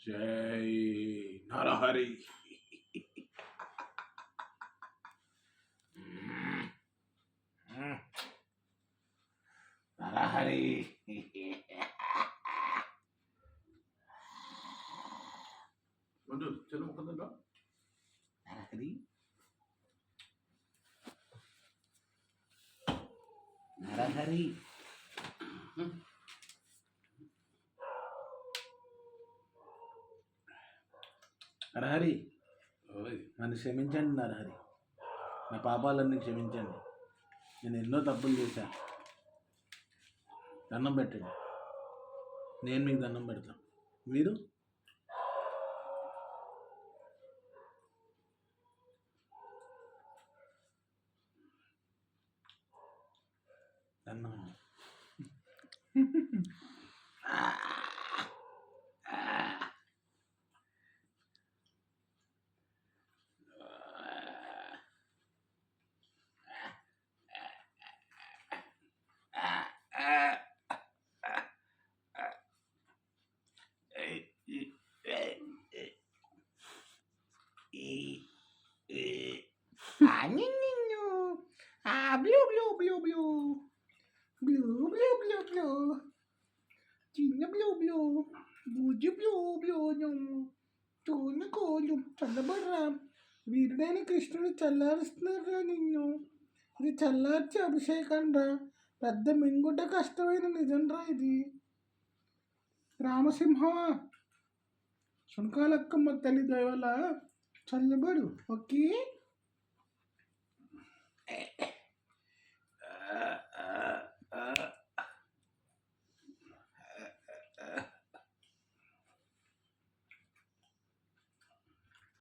జై నరహరి. నరహరి మంజు చిన్న ముఖందా నరహరి నరహరి నరహరి నన్ను క్షమించండి నరహరి. నా పాపాలన్నీ క్షమించండి. నేను ఎన్నో తప్పులు చేశాను. దండం పెట్టండి. నేను మీకు దండం పెడతాను. మీరు దండం blue blue blue blue blue blue blue blue చిన్న blue blue Bujju blue blue తోన కోలు చల్లబడరా. వీరుడైన కృష్ణుడు చల్లారుస్తున్నారా నిన్ను. ఇది చల్లార్చి అభిషేకం రా. పెద్ద మింగుట కష్టమైన నిజం రా ఇది. రామసింహ సునకాలక్కమ్మ తల్లి దయవల్ల చల్లబడు. ఓకే.